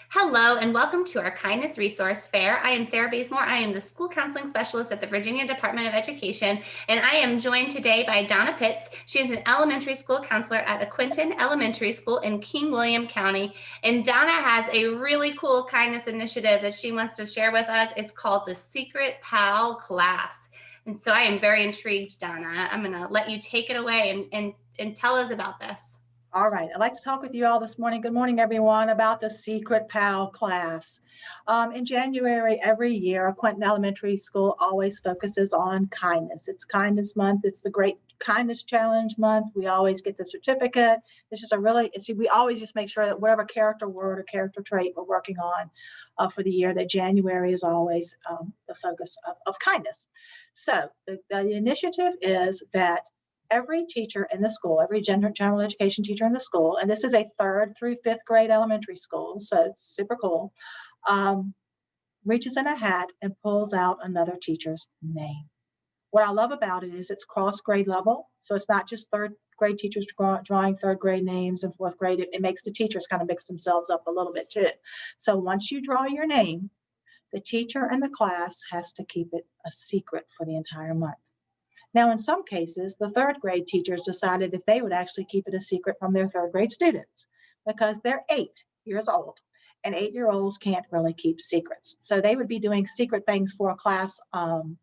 Hello and welcome to our Kindness Resource Fair. I am Sarah Bazemore. I am the School Counseling Specialist at the Virginia Department of Education, and I am joined today by Donna Pitts. She is an elementary school counselor at Aquinton Elementary School in King William County, and Donna has a really cool kindness initiative that she wants to share with us. It's called the Secret Pal Class. And so I am very intrigued, Donna. I'm going to let you take it away and tell us about this. All right, I'd like to talk with you all this morning. Good morning, everyone, about the Secret Pal class. In January every year, Quentin Elementary School always focuses on kindness. It's Kindness Month. It's the Great Kindness Challenge Month. We always get the certificate. It's just we always just make sure that whatever character word or character trait we're working on for the year, that January is always the focus of kindness. So the initiative is that every teacher in the school, every general education teacher in the school, and this is a 3rd through 5th grade elementary school, so it's super cool, reaches in a hat and pulls out another teacher's name. What I love about it is it's cross grade level, so it's not just 3rd grade teachers drawing 3rd grade names and 4th grade. It makes the teachers kind of mix themselves up a little bit too. So once you draw your name, the teacher and the class has to keep it a secret for the entire month. Now, in some cases, the 3rd grade teachers decided that they would actually keep it a secret from their 3rd grade students because they're 8 years old and 8-year-olds can't really keep secrets. So they would be doing secret things for a class all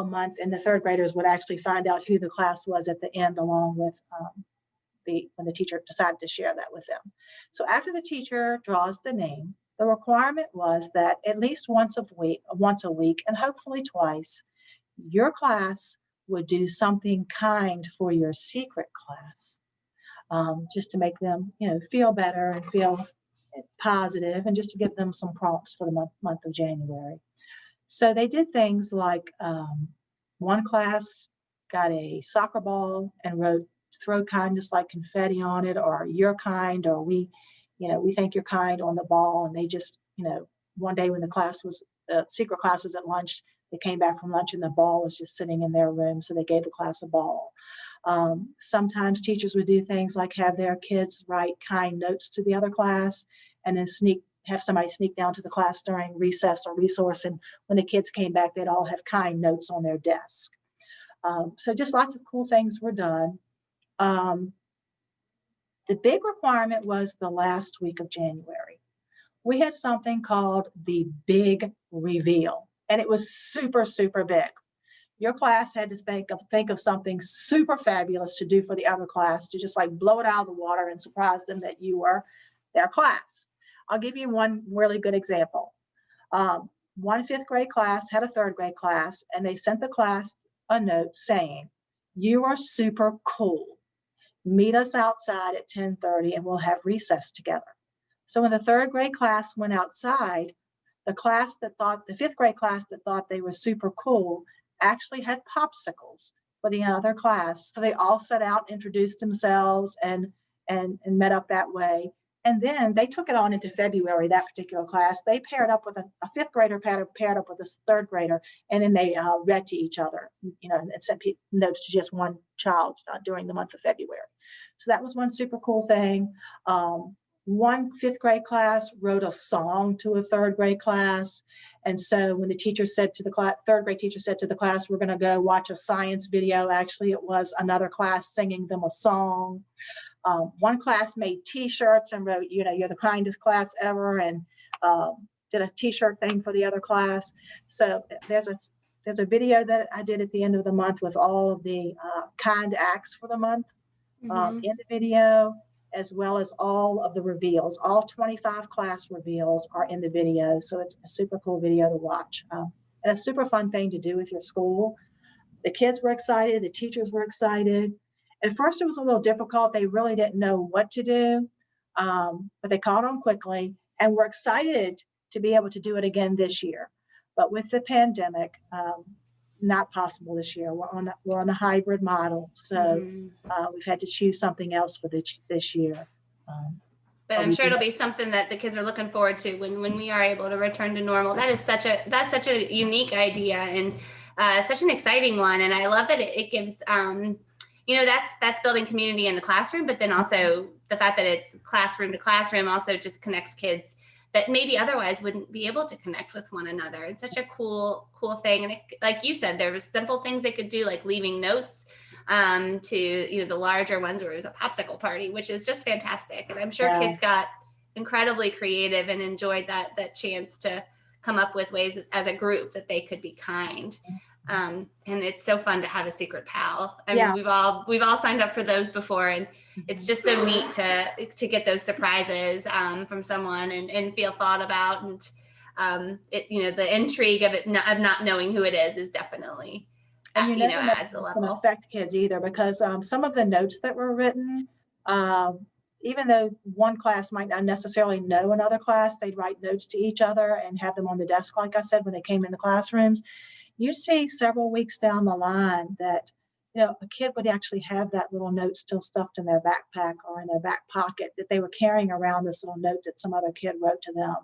month, and the 3rd graders would actually find out who the class was at the end, along with when the teacher decided to share that with them. So after the teacher draws the name, the requirement was that at least once a week, and hopefully twice, your class would do something kind for your secret class, just to make them, feel better and feel positive, and just to give them some prompts for the month of January. So they did things like one class got a soccer ball and wrote "Throw kindness like confetti" on it, or "You're kind," or we think you're kind" on the ball. And they just, one day when the secret class was at lunch, they came back from lunch and the ball was just sitting in their room, so they gave the class a ball. Sometimes teachers would do things like have their kids write kind notes to the other class, and then have somebody sneak down to the class during recess or resource, and when the kids came back, they'd all have kind notes on their desk. So just lots of cool things were done. The big requirement was the last week of January. We had something called the Big Reveal, and it was super, super big. Your class had to think of something super fabulous to do for the other class, to just like blow it out of the water and surprise them that you were their class. I'll give you one really good example. One 5th grade class had a 3rd grade class, and they sent the class a note saying, "You are super cool. Meet us outside at 10:30 and we'll have recess together." So when the 3rd grade class went outside, the 5th grade class that thought they were super cool actually had popsicles for the other class. So they all set out, introduced themselves, and met up that way. And then they took it on into February, that particular class. They paired up with a 5th grader, paired up with a 3rd grader, and then they read to each other, and sent notes to just one child during the month of February. So that was one super cool thing. One 5th grade class wrote a song to a 3rd grade class. And so when the teacher said to the 3rd grade teacher said to the class, "We're going to go watch a science video," actually, it was another class singing them a song. One class made T-shirts and wrote, "You're the kindest class ever," and did a T-shirt thing for the other class. So there's a video that I did at the end of the month with all of the kind acts for the month in the video, as well as all of the reveals. All 25 class reveals are in the video, so it's a super cool video to watch, and a super fun thing to do with your school. The kids were excited, the teachers were excited. At first, it was a little difficult. They really didn't know what to do, but they caught on quickly, and were excited to be able to do it again this year. But with the pandemic, not possible this year. We're on the hybrid model, so we've had to choose something else for this year. But I'm sure it'll be something that the kids are looking forward to when we are able to return to normal. That's such a unique idea, and such an exciting one. And I love that it gives that's building community in the classroom, but then also the fact that it's classroom to classroom also just connects kids that maybe otherwise wouldn't be able to connect with one another. It's such a cool thing. And like you said, there was simple things they could do, like leaving notes, to the larger ones where it was a popsicle party, which is just fantastic. And I'm sure Yeah. kids got incredibly creative and enjoyed that chance to come up with ways as a group that they could be kind. And it's so fun to have a secret pal. I mean, we've all signed up for those before, and it's just so neat to get those surprises from someone and feel thought about. And the intrigue of it, of not knowing who it is definitely, And you never know adds a if it's going to level. affect kids either, because some of the notes that were written, even though one class might not necessarily know another class, they'd write notes to each other and have them on the desk, like I said, when they came in the classrooms. You'd see several weeks down the line that a kid would actually have that little note still stuffed in their backpack or in their back pocket, that they were carrying around this little note that some other kid wrote to them.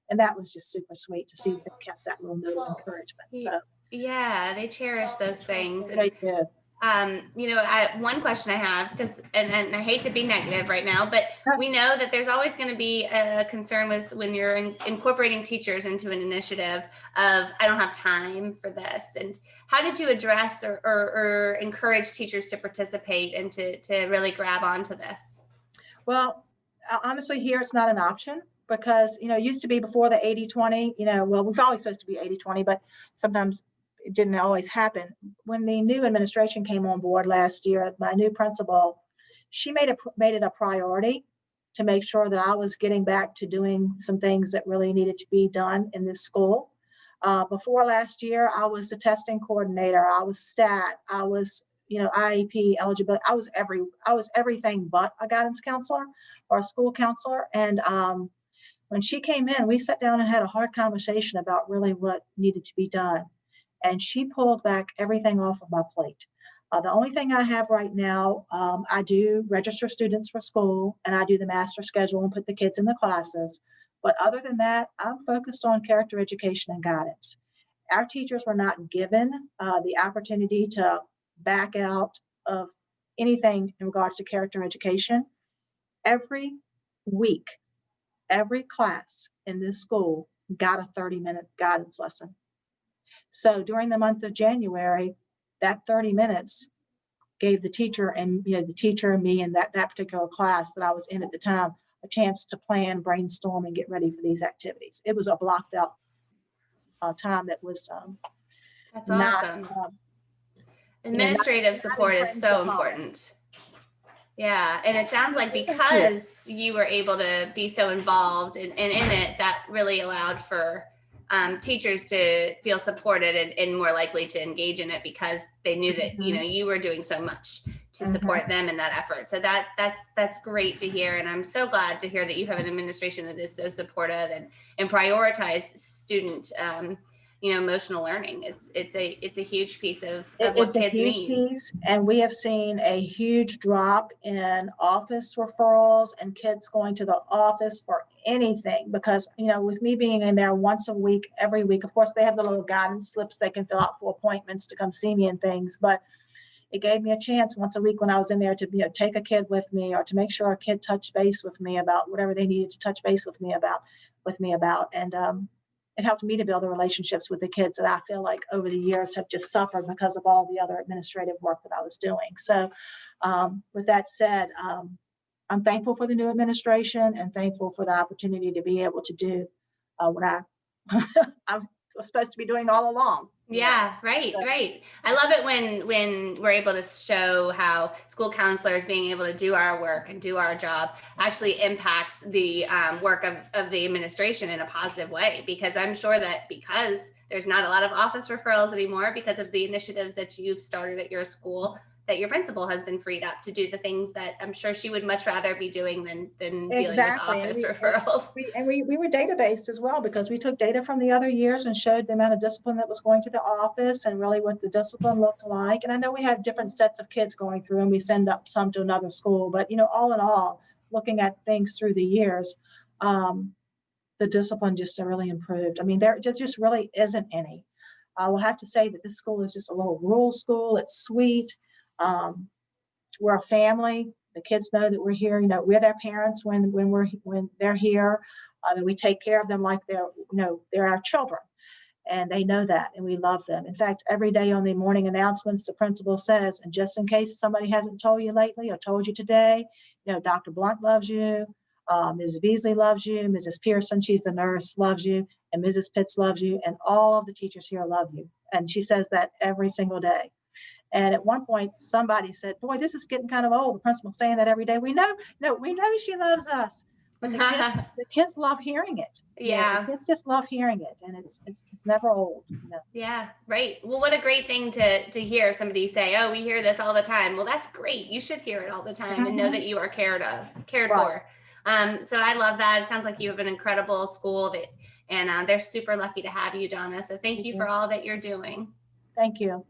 And that was just super sweet to see that they kept that little note of encouragement. So Yeah, they cherish those things. they did. One question I have, because and I hate to be negative right now, but we know that there's always going to be a concern with when you're incorporating teachers into an initiative of, I don't have time for this. And how did you address or encourage teachers to participate and to really grab onto this? Well, honestly, here it's not an option because, it used to be before the 80-20, well, we've always supposed to be 80-20, but sometimes it didn't always happen. When the new administration came on board last year, my new principal, she made it a priority to make sure that I was getting back to doing some things that really needed to be done in this school. Before last year, I was the testing coordinator, I was stat, I was IEP eligibility. I was everything but a guidance counselor or a school counselor. And when she came in, we sat down and had a hard conversation about really what needed to be done. And she pulled back everything off of my plate. The only thing I have right now, I do register students for school and I do the master schedule and put the kids in the classes. But other than that, I'm focused on character education and guidance. Our teachers were not given the opportunity to back out of anything in regards to character education. Every week, every class in this school got a 30-minute guidance lesson. So during the month of January, that 30 minutes gave the teacher and the teacher and me and that particular class that I was in at the time a chance to plan, brainstorm, and get ready for these activities. It was a blocked out time that was That's not awesome. Administrative support is so important. Yeah, and it sounds like because you were able to be so involved in it, that really allowed for teachers to feel supported and more likely to engage in it because they knew that you were doing so much to support them in that effort. So that's great to hear, and I'm so glad to hear that you have an administration that is so supportive and prioritize student emotional learning. It's a huge piece of what kids need. Piece, and we have seen a huge drop in office referrals and kids going to the office for anything because with me being in there once a week, every week, of course they have the little guidance slips they can fill out for appointments to come see me and things, but it gave me a chance once a week when I was in there to take a kid with me or to make sure a kid touched base with me about whatever they needed to touch base with me about. And it helped me to build the relationships with the kids that I feel like over the years have just suffered because of all the other administrative work that I was doing. So with that said, I'm thankful for the new administration and thankful for the opportunity to be able to do what I was supposed to be doing all along. Yeah, right. I love it when we're able to show how school counselors being able to do our work and do our job actually impacts the work of the administration in a positive way, because I'm sure that because there's not a lot of office referrals anymore because of the initiatives that you've started at your school, that your principal has been freed up to do the things that I'm sure she would much rather be doing than dealing with office referrals. We were data-based as well because we took data from the other years and showed the amount of discipline that was going to the office and really what the discipline looked like. And I know we have different sets of kids going through and we send up some to another school, but all in all, looking at things through the years, the discipline just really improved. I mean, there just really isn't any. I will have to say that this school is just a little rural school. It's sweet. we're a family. The kids know that we're here. You know, we're their parents when they're here. And we take care of them like they're our children, and they know that, and we love them. In fact, every day on the morning announcements, the principal says, and just in case somebody hasn't told you lately or told you today, Dr. Blunt loves you, Mrs. Beasley loves you, Mrs. Pearson, she's the nurse, loves you, and Mrs. Pitts loves you, and all of the teachers here love you. And she says that every single day. And at one point, somebody said, "Boy, this is getting kind of old." The principal saying that every day. We know, no, we know she loves us, but the kids love hearing it. The Yeah. kids just love hearing it, and it's never old. Yeah, right. Well, what a great thing to hear somebody say, "Oh, we hear this all the time." Well, that's great. You should hear it all the time and know that you are cared Right. for. So I love that. It sounds like you have an incredible school and they're super lucky to have you, Donna. So thank Thank you you. for all that you're doing. Thank you.